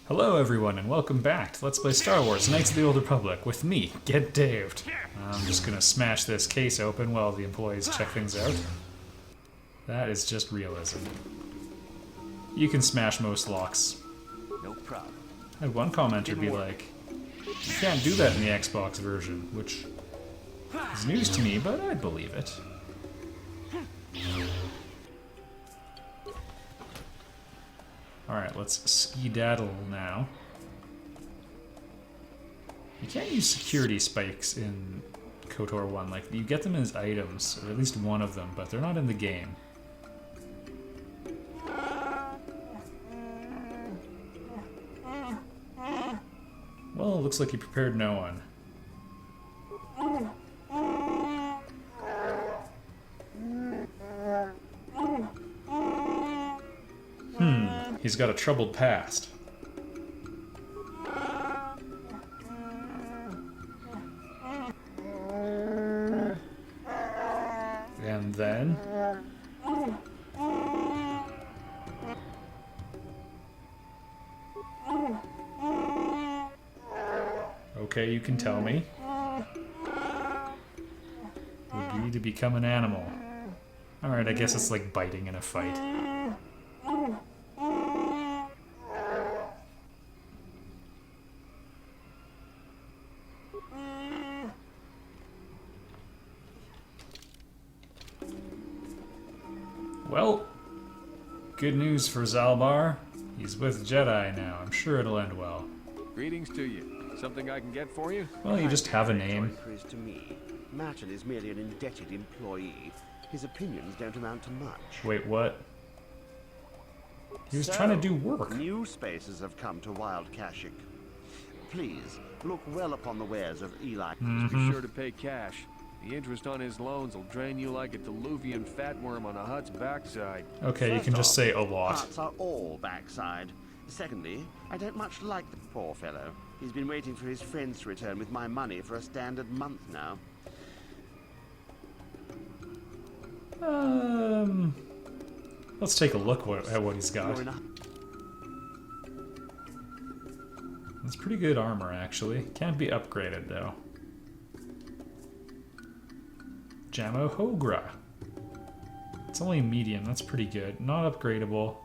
Hello everyone and welcome back to Let's Play Star Wars Knights of the Old Republic with me, Get Daved. I'm just gonna smash this case open while the employees check things out. That is just realism. You can smash most locks. No problem. I had one commenter be like, you can't do that in the Xbox version, which is news to me, but I believe it. Alright, let's skedaddle now. You can't use security spikes in KOTOR 1. Like, you get them as items, or at least one of them, but they're not in the game. Well, it looks like you prepared no one. He's got a troubled past. And then... Okay, you can tell me. Would be to become an animal. Alright, I guess it's like biting in a fight. Well, good news for Zalbar. He's with Jedi now. I'm sure it'll end well. Greetings to you. Something I can get for you? Well, you just have a name. To me, Martin is merely an indebted employee. His opinions don't amount to much. Wait, what? He was trying to do work. New spaces have come to Wild Kashyyk. Please, look well upon the wares of Eli. Be sure to pay cash. The interest on his loans will drain you like a diluvian fatworm on a hut's backside. Okay, you can just say a lot. Huts are all backside. Secondly, I don't much like the poor fellow. He's been waiting for his friends to return with my money for a standard month now. Let's take a look at what he's got. It's pretty good armor, actually. Can't be upgraded, though. Jammo Hogra. It's only medium, that's pretty good. Not upgradable.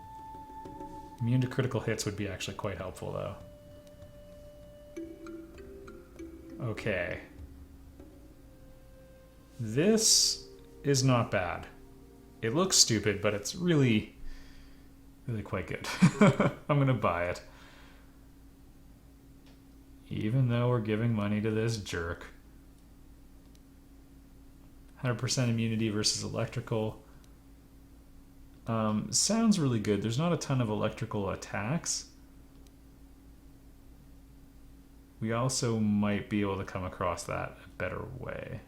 Immune to critical hits would be actually quite helpful, though. Okay. This is not bad. It looks stupid, but it's really quite good. I'm gonna buy it. Even though we're giving money to this jerk. 100% immunity versus electrical. Sounds really good. There's not a ton of electrical attacks. We also might be able to come across that a better way.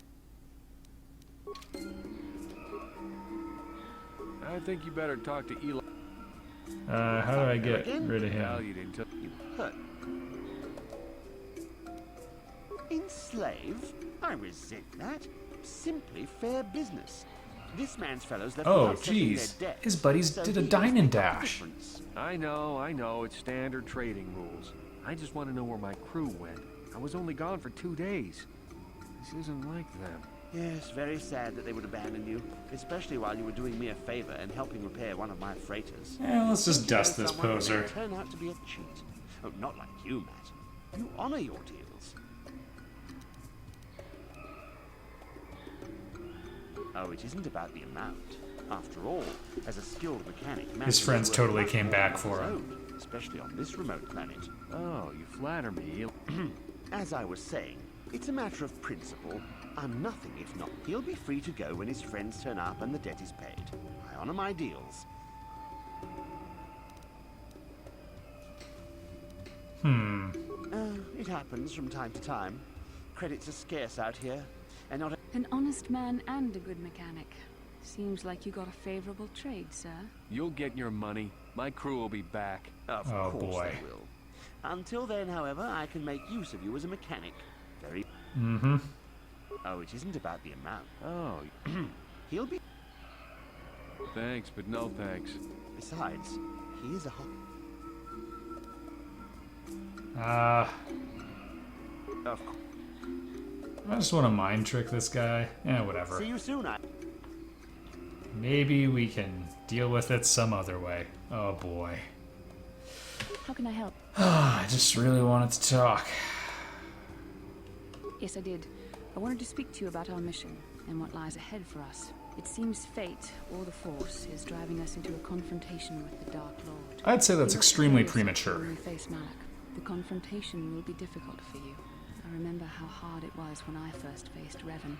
I think you better talk to Eli. How do I get rid of Well, him? you didn't tell you. Hurt. Enslave? I resent that. Simply fair business. This man's fellows left Oh, without settling jeez. their debt, His buddies so did a he dine must and pick up the dash. difference. I know, it's standard trading rules. I just want to know where my crew went. I was only gone for 2 days. This isn't like them. Yes, very sad that they would abandon you, especially while you were doing me a favor and helping repair one of my freighters. Yeah, let's just dust this Someone may poser. turn out to be a cheat. Oh, not like you, Matt. You honor your deals. Oh, it isn't about the amount. After all, as a skilled mechanic, Matt His is friends worth totally much came more back on for his him. own, especially on this remote planet. Oh, you flatter me. As I was saying, it's a matter of principle. I'm nothing if not. He'll be free to go when his friends turn up and the debt is paid. I honor my deals. It happens from time to time. Credits are scarce out here, and not An honest man and a good mechanic. Seems like you got a favorable trade, sir. You'll get your money. My crew will be back. Of Oh, course boy. they will. Until then, however, I can make use of you as a mechanic. Very... Oh, it isn't about the amount. Oh, He'll be... thanks, but no thanks. Besides, he is a hot... Of course. I just want to mind trick this guy. Whatever. See you soon. Maybe we can deal with it some other way. Oh boy. How can I help? I just really wanted to talk. Yes, I did. I wanted to speak to you about our mission and what lies ahead for us. It seems fate, or the Force, is driving us into a confrontation with the Dark Lord. I'd say that's You're extremely prepared premature. when we face Malak. The confrontation will be difficult for you. I remember how hard it was when I first faced Revan.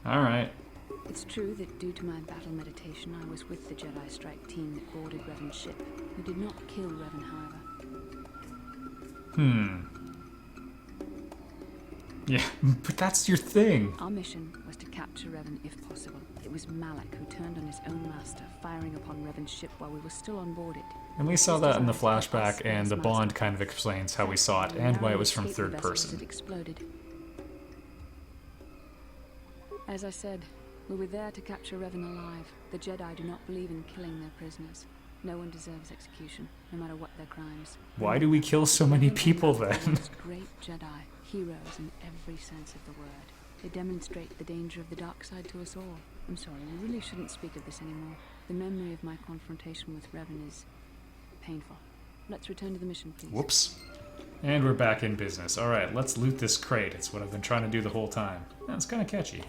Alright. It's true that due to my battle meditation, I was with the Jedi strike team that boarded Revan's ship. We did not kill Revan, however. Yeah, but that's your thing. Our mission was to capture Revan if possible. It was Malak who turned on his own master, firing upon Revan's ship while we were still on board it. And we saw that in the flashback, and the Bond kind of explains how we saw it and why it was from third person. It exploded. As I said, we were there to capture Revan alive. The Jedi do not believe in killing their prisoners. No one deserves execution, no matter what their crimes. Why do we kill so many people then? Great Jedi, heroes in every sense of the word. They demonstrate the danger of the dark side to us all. I'm sorry, we really shouldn't speak of this anymore. The memory of my confrontation with Revan is painful. Let's return to the mission, please. Whoops. And we're back in business. Alright, let's loot this crate. It's what I've been trying to do the whole time. That's kind of catchy.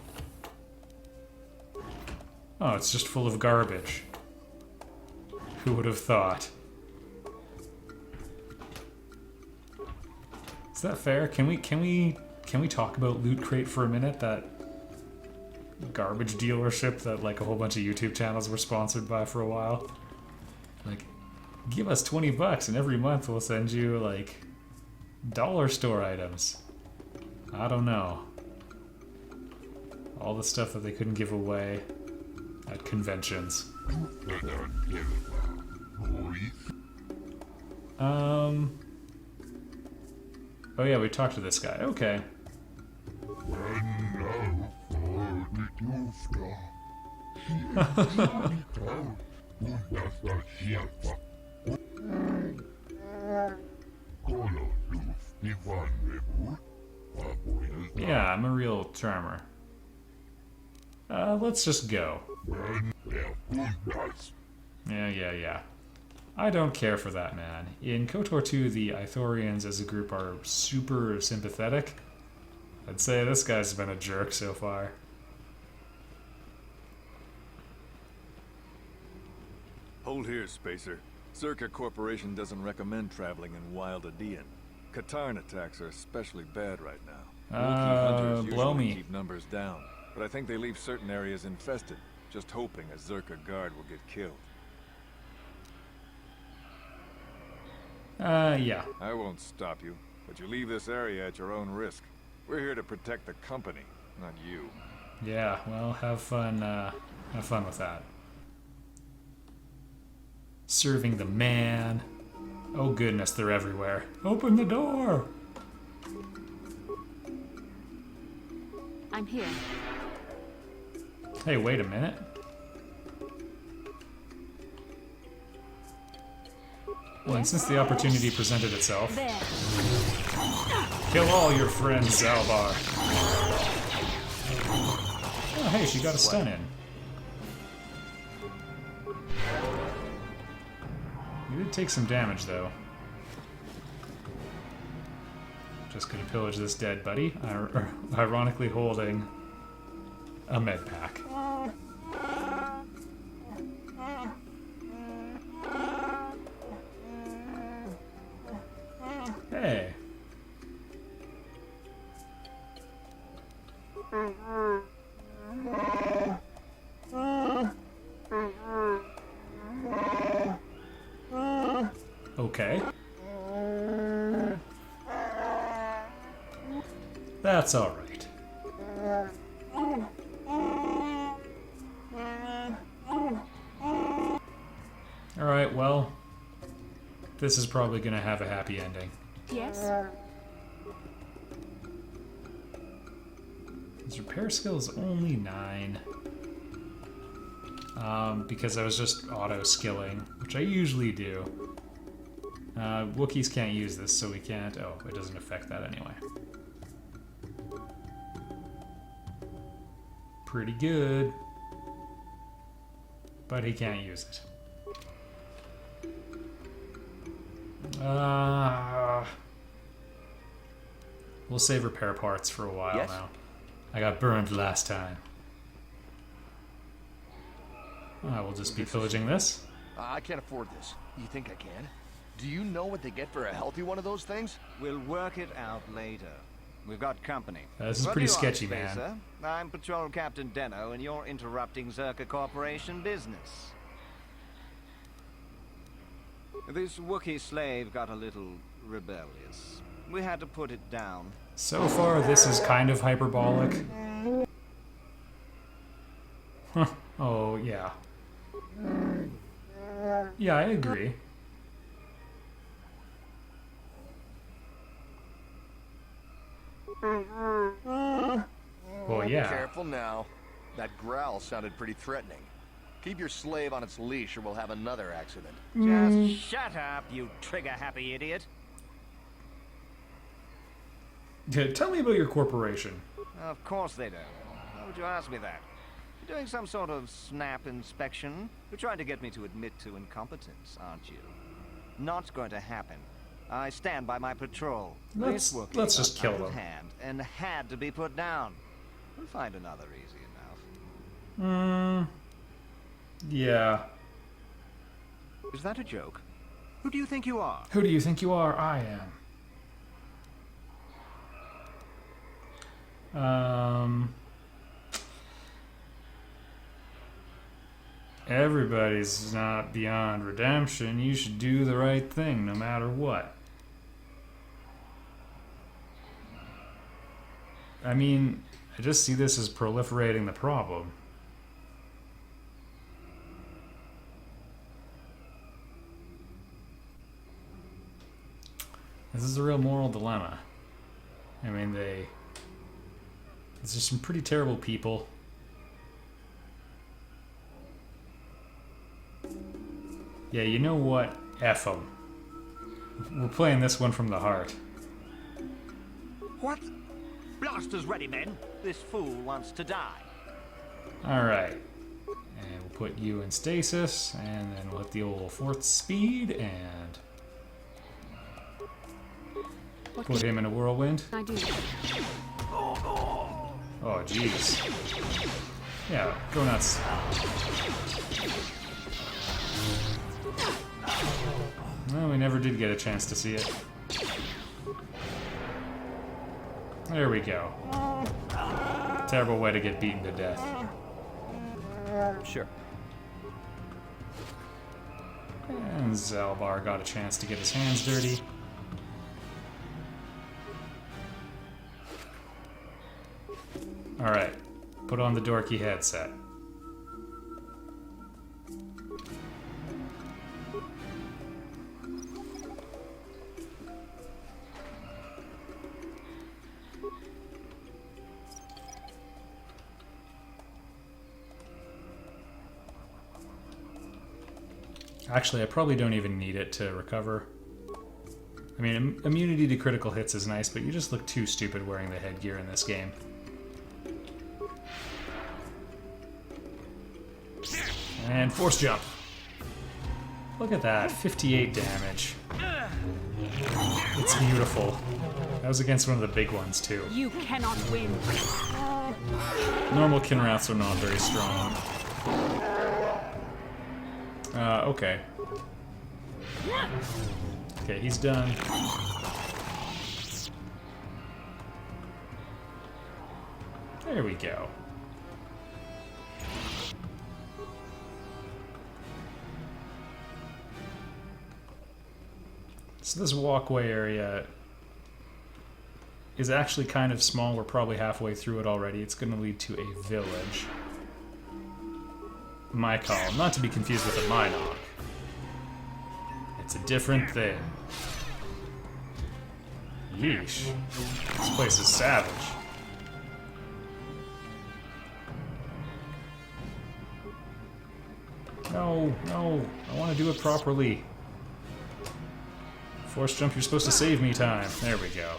Oh, it's just full of garbage. Who would have thought? Is that fair? Can we talk about Loot Crate for a minute? That garbage dealership that like a whole bunch of YouTube channels were sponsored by for a while. Like, give us $20 and every month we'll send you like dollar store items. I don't know. All the stuff that they couldn't give away at conventions. Oh yeah, we talked to this guy. Okay. Yeah, I'm a real charmer. Let's just go. Yeah. I don't care for that man. In KOTOR 2, the Ithorians as a group are super sympathetic. I'd say this guy's been a jerk so far. Hold here, Spacer. Czerka Corporation doesn't recommend traveling in Wild Adean. Katarn attacks are especially bad right now. Wookiee hunters blow usually me. keep numbers down, but I think they leave certain areas infested, just hoping a Czerka guard will get killed. Yeah. I won't stop you, but you leave this area at your own risk. We're here to protect the company, not you. Yeah, well, have fun with that. Serving the man. Oh goodness, they're everywhere. Open the door! I'm here. Hey, wait a minute. Well, and since the opportunity presented itself, There. kill all your friends, Zalbar. Oh, hey, she got a stun in. You did take some damage, though. Just gonna pillage this dead buddy, ironically holding a med pack. Hey. Okay. That's all right. All right, well, this is probably going to have a happy ending. Yes? His repair skill is only 9. Because I was just auto-skilling, which I usually do. Wookiees can't use this, so we can't... Oh, it doesn't affect that anyway. Pretty good. But he can't use it. We'll save repair parts for a while now. I got burned last time. We'll just be pillaging this. I can't afford this. You think I can? Do you know what they get for a healthy one of those things? We'll work it out later. We've got company. This is What pretty do you sketchy, want, man. Spacer? I'm Patrol Captain Deno, and you're interrupting Czerka Corporation business. This Wookiee slave got a little rebellious. We had to put it down. So far, this is kind of hyperbolic. Huh. Oh, yeah. Yeah, I agree. Well, yeah. Careful now. That growl sounded pretty threatening. Keep your slave on its leash or we'll have another accident. Just shut up, you trigger-happy idiot. Tell me about your corporation. Of course they don't. Why would you ask me that? You're doing some sort of snap inspection? You're trying to get me to admit to incompetence, aren't you? Not going to happen. I stand by my patrol. Let's just kill them. Hand and had to be put down. We'll find another easy enough. Yeah. Is that a joke? Who do you think you are? Who do you think you are? I am. Everybody's not beyond redemption. You should do the right thing no matter what. I mean, I just see this as proliferating the problem. This is a real moral dilemma. I mean, these are some pretty terrible people. Yeah, you know what? F them. We're playing this one from the heart. What? Blasters ready, men. This fool wants to die. Alright. And we'll put you in stasis, and then we'll hit the old fourth speed, and put him in a whirlwind. I do. Oh, jeez. Yeah, go nuts. Well, we never did get a chance to see it. There we go. Terrible way to get beaten to death. Sure. And Zalbar got a chance to get his hands dirty. Alright, put on the dorky headset. Actually, I probably don't even need it to recover. I mean, immunity to critical hits is nice, but you just look too stupid wearing the headgear in this game. And force jump. Look at that, 58 damage. It's beautiful. That was against one of the big ones, too. You cannot win. Normal Kinraths are not very strong. Okay. Okay, he's done. There we go. So this walkway area is actually kind of small. We're probably halfway through it already. It's going to lead to a village. My call, not to be confused with a Minoc. It's a different thing. Yeesh. This place is savage. No, no, I want to do it properly. Force jump, you're supposed to save me time. There we go.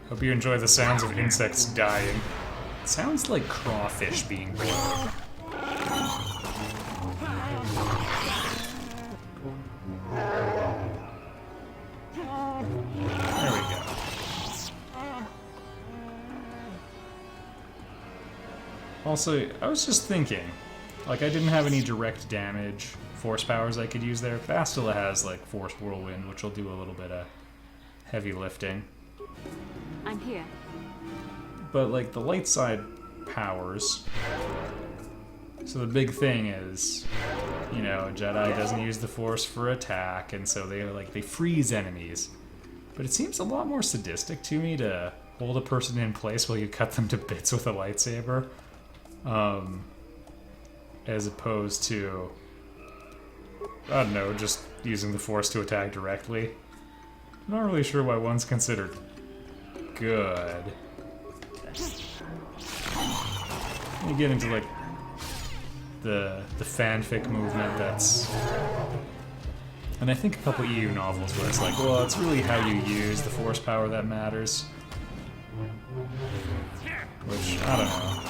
Hope you enjoy the sounds of insects dying. It sounds like crawfish being boiled. There we go. Also, I was just thinking, like, I didn't have any direct damage force powers I could use there. Bastila has, like, Force Whirlwind, which will do a little bit of heavy lifting. I'm here. But, like, the light side powers... So the big thing is, you know, a Jedi doesn't use the Force for attack, and so they freeze enemies. But it seems a lot more sadistic to me to hold a person in place while you cut them to bits with a lightsaber. As opposed to, I don't know, just using the Force to attack directly. I'm not really sure why one's considered good. You get into, like, the fanfic movement that's... And I think a couple EU novels where it's like, well, it's really how you use the Force power that matters. Which, I don't know.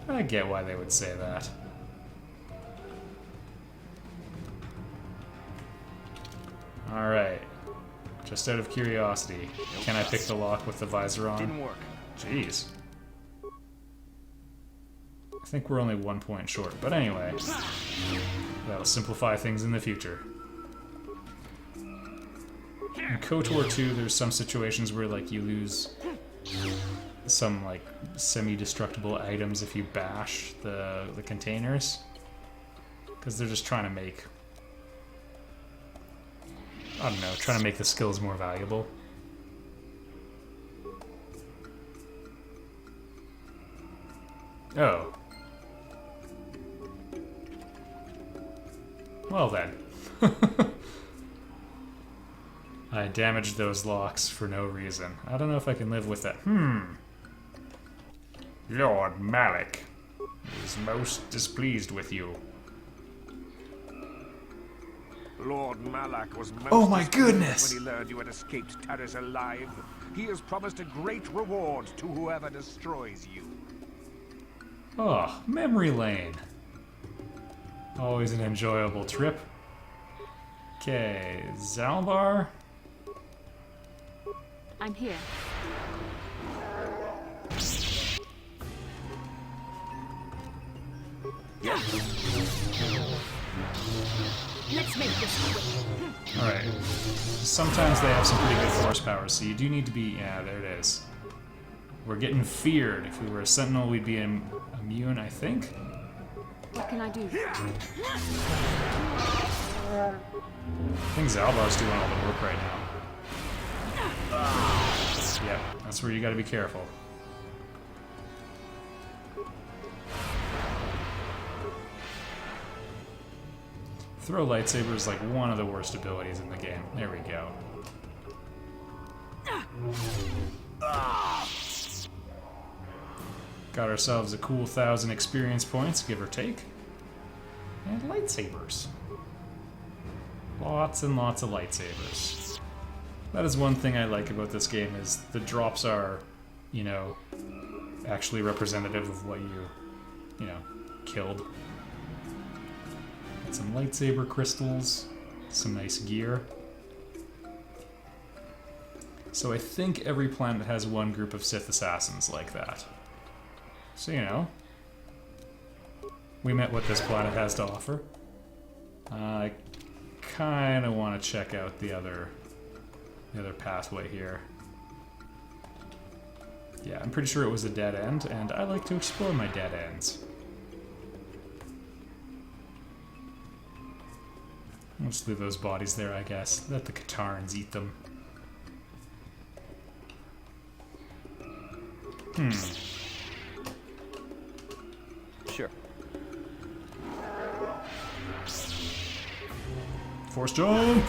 I get why they would say that. Alright. Just out of curiosity, can I pick the lock with the visor on? Didn't work. Jeez. I think we're only 1 point short, but anyway. That'll simplify things in the future. In KOTOR 2, there's some situations where, like, you lose some, like, semi-destructible items if you bash the containers. Because they're just trying to make... I don't know, trying to make the skills more valuable. Oh. Well then. I damaged those locks for no reason. I don't know if I can live with that. Lord Malik is most displeased with you. Lord Malak was most Oh my displeased goodness! when he learned you had escaped Taris alive. He has promised a great reward to whoever destroys you. Oh, memory lane. Always an enjoyable trip. Okay, Zalbar? I'm here. Let's make this quick. Alright. Sometimes they have some pretty good force powers, so you do need to be... Yeah, there it is. We're getting feared. If we were a sentinel, we'd be immune, I think? What can I do? I think Zalbar's doing all the work right now. Yep, that's where you gotta be careful. Throw lightsaber is like one of the worst abilities in the game. There we go. Got ourselves a cool 1,000 experience points, give or take. And lightsabers. Lots and lots of lightsabers. That is one thing I like about this game, is the drops are, you know, actually representative of what you know, killed. Some lightsaber crystals, some nice gear. So I think every planet has one group of Sith assassins like that. So, you know, we met what this planet has to offer. I kind of want to check out the other pathway here. Yeah, I'm pretty sure it was a dead end, and I like to explore my dead ends. I'll just leave those bodies there, I guess. Let the Katarns eat them. Sure. Force jump!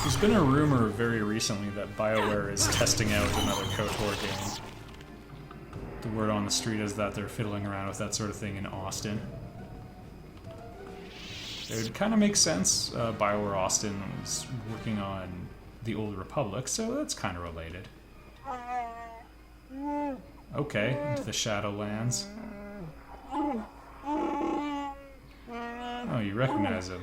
There's been a rumor very recently that BioWare is testing out another KOTOR game. The word on the street is that they're fiddling around with that sort of thing in Austin. It would kind of make sense. BioWare Austin was working on the Old Republic, so that's kind of related. Okay, into the Shadowlands. Oh, you recognize him.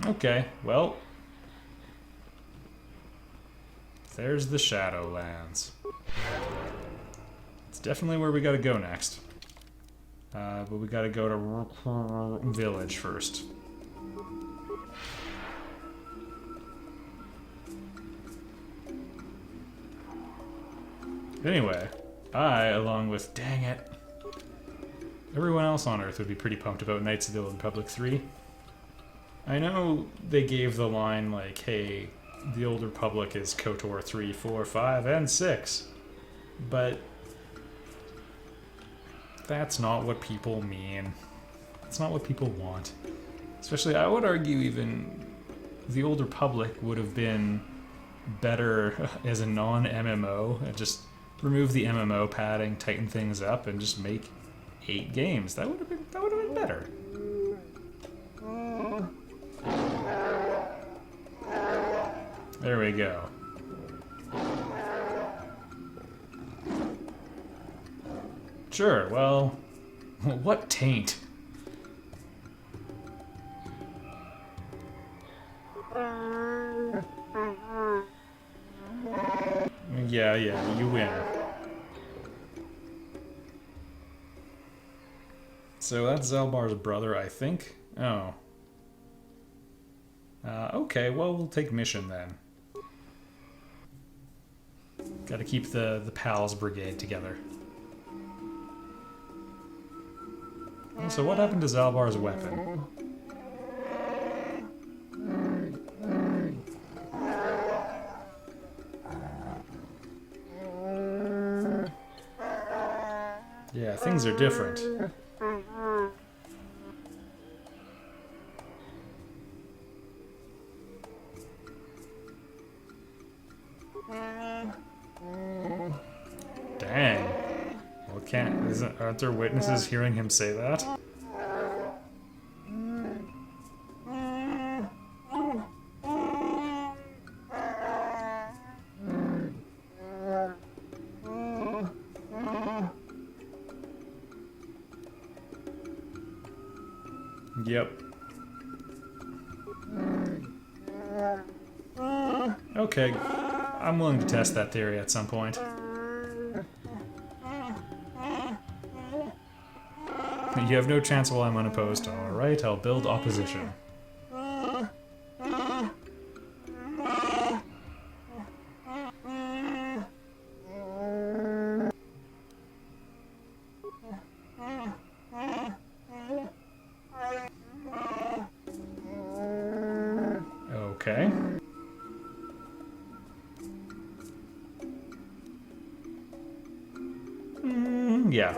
Okay, well, there's the Shadowlands. It's definitely where we gotta go next. But we gotta go to Village first. Anyway, I, along with, dang it, everyone else on Earth would be pretty pumped about Knights of the Old Republic 3. I know they gave the line like, hey, the Old Republic is KOTOR 3, 4, 5, and 6. But that's not what people mean. That's not what people want. Especially, I would argue even the Old Republic would have been better as a non-MMO. Just remove the MMO padding, tighten things up, and just make 8 games. That would have been better. There we go. Sure, well, what taint? Yeah, you win. So that's Zalbar's brother, I think. Oh. Okay, well, we'll take mission then. Gotta keep the Pals Brigade together. So what happened to Zalbar's weapon? Yeah, things are different. Dang. Well, aren't there witnesses hearing him say that? Yep. Okay, I'm willing to test that theory at some point. You have no chance while I'm unopposed. Alright, I'll build opposition. Okay. Yeah.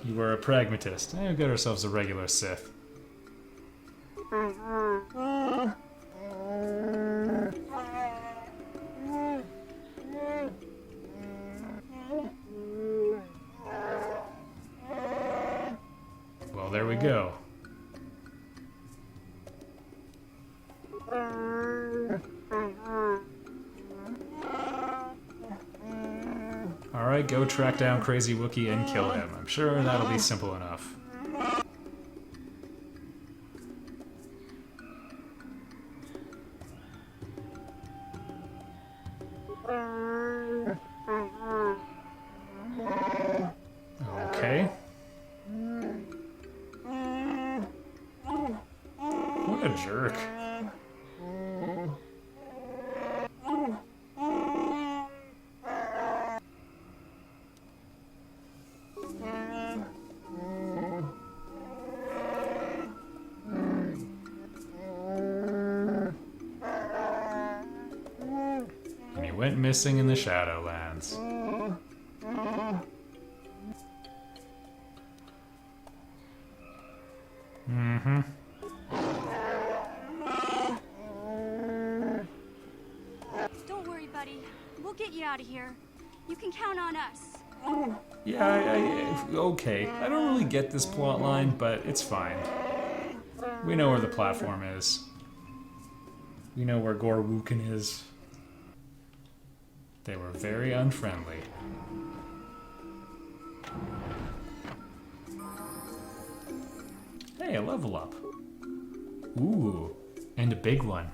You were a pragmatist. We got ourselves a regular Sith. Well, there we go. Alright, go track down Crazy Wookiee and kill him. I'm sure that'll be simple enough. Okay. What a jerk. went missing in the Shadowlands. Mm-hmm. Don't worry, buddy. We'll get you out of here. You can count on us. Yeah, okay. I don't really get this plot line, but it's fine. We know where the platform is. We know where Gorwookin is. They were very unfriendly. Hey, a level up. Ooh, and a big one.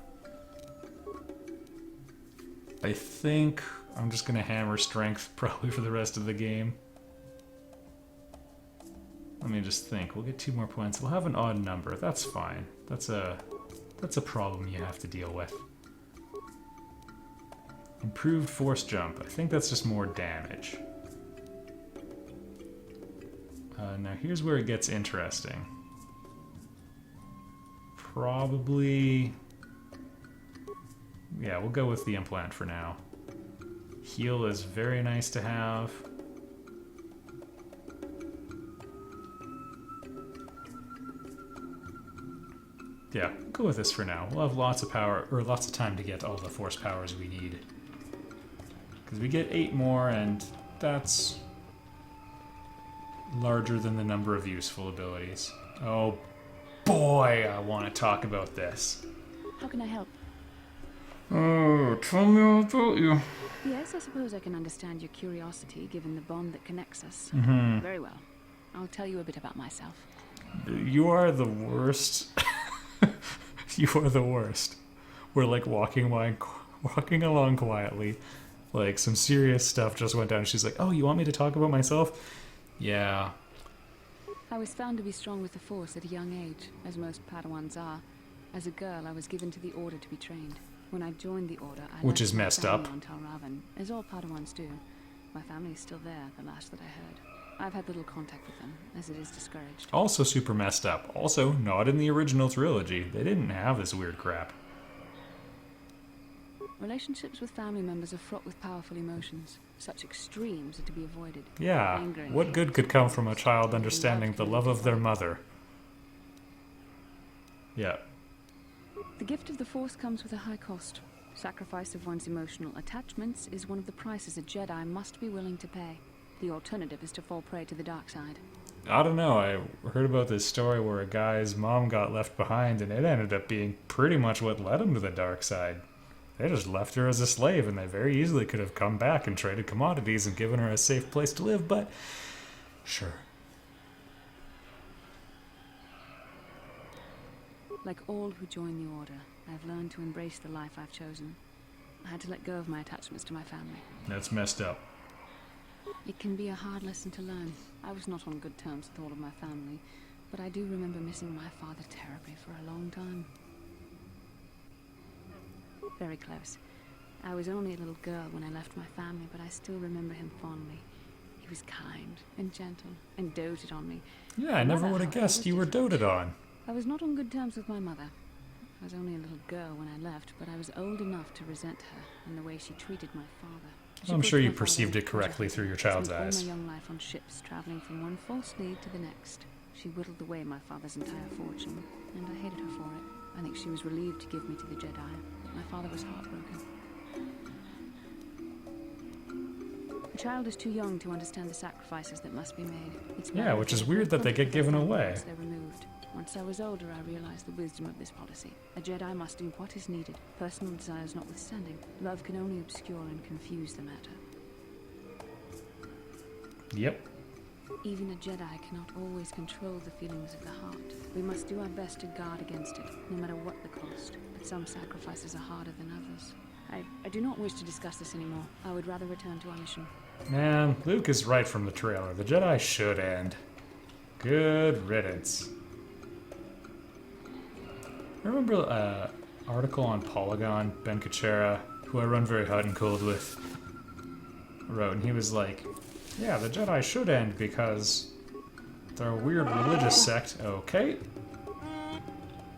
I think I'm just gonna hammer strength probably for the rest of the game. Let me just think. We'll get 2 more points. We'll have an odd number. That's fine. That's a problem you have to deal with. Improved force jump. I think that's just more damage. Now here's where it gets interesting. Probably... yeah, we'll go with the implant for now. Heal is very nice to have. Yeah, go with this for now. We'll have lots of power, or lots of time to get all the force powers we need. Because we get 8 more, and that's larger than the number of useful abilities. Oh boy, I want to talk about this. How can I help? Oh, tell me all about you. Yes, I suppose I can understand your curiosity, given the bond that connects us. Mm-hmm. Very well. I'll tell you a bit about myself. You are the worst. You are the worst. We're like walking along quietly. Like some serious stuff just went down. She's like, "Oh, you want me to talk about myself?" Yeah. I was found to be strong with the Force at a young age, as most Padawans are. As a girl, I was given to the Order to be trained. When I joined the Order, I which left is my messed family up. on Talravan, as all Padawans do. My family is still there, the last that I heard. I've had little contact with them, as it is discouraged. Also super messed up. Also not in the original trilogy. They didn't have this weird crap. Relationships with family members are fraught with powerful emotions. Such extremes are to be avoided. Yeah, Anger and what hate, good could come from a child and understanding love the can love of their divide. mother? Yeah. The gift of the Force comes with a high cost. Sacrifice of one's emotional attachments is one of the prices a Jedi must be willing to pay. The alternative is to fall prey to the dark side. I don't know, I heard about this story where a guy's mom got left behind and it ended up being pretty much what led him to the dark side. They just left her as a slave and they very easily could have come back and traded commodities and given her a safe place to live, but sure. Like all who join the Order, I've learned to embrace the life I've chosen. I had to let go of my attachments to my family. That's messed up. It can be a hard lesson to learn. I was not on good terms with all of my family, but I do remember missing my father terribly for a long time. Very close. I was only a little girl when I left my family, but I still remember him fondly. He was kind and gentle and doted on me. Yeah, I never Mother, would have however, guessed was you were different. doted on. I was not on good terms with my mother. I was only a little girl when I left, but I was old enough to resent her and the way she treated my father. She I'm put sure my you father perceived in it correctly prison. through your child's Spent eyes. all my young life on ships, traveling from one false lead to the next. She whittled away my father's entire fortune, and I hated her for it. I think she was relieved to give me to the Jedi, but my father was heartbroken. A child is too young to understand the sacrifices that must be made. It's Yeah, better which if is weird that they get comfortable given family away. once they're removed. Once I was older, I realized the wisdom of this policy. A Jedi must do what is needed, personal desires notwithstanding. Love can only obscure and confuse the matter. Yep. Even a Jedi cannot always control the feelings of the heart. We must do our best to guard against it, no matter what the cost. But some sacrifices are harder than others. I do not wish to discuss this anymore. I would rather return to our mission. Man, Luke is right from the trailer. The Jedi should end. Good riddance. I remember an article on Polygon, Ben Kachera, who I run very hot and cold with, wrote, and he was like, yeah, the Jedi should end because they're a weird religious sect, okay?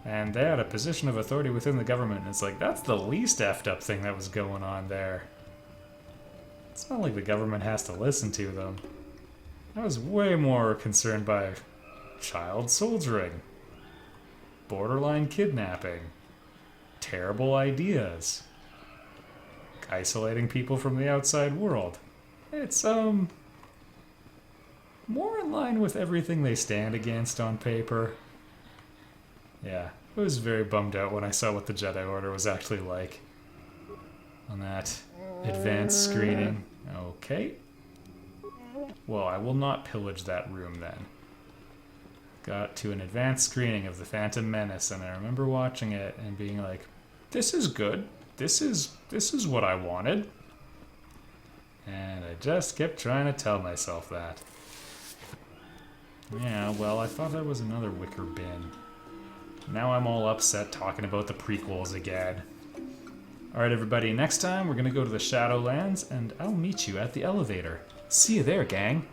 And they had a position of authority within the government, and it's like, that's the least effed up thing that was going on there. It's not like the government has to listen to them. I was way more concerned by child soldiering, borderline kidnapping, terrible ideas, isolating people from the outside world. It's, more in line with everything they stand against on paper. Yeah, I was very bummed out when I saw what the Jedi Order was actually like on that advanced screening. Okay. Well, I will not pillage that room then. Got to an advanced screening of The Phantom Menace, and I remember watching it and being like, this is good. This is what I wanted. And I just kept trying to tell myself that. Yeah, well, I thought that was another wicker bin. Now I'm all upset talking about the prequels again. Alright everybody, next time we're gonna go to the Shadowlands, and I'll meet you at the elevator. See you there, gang!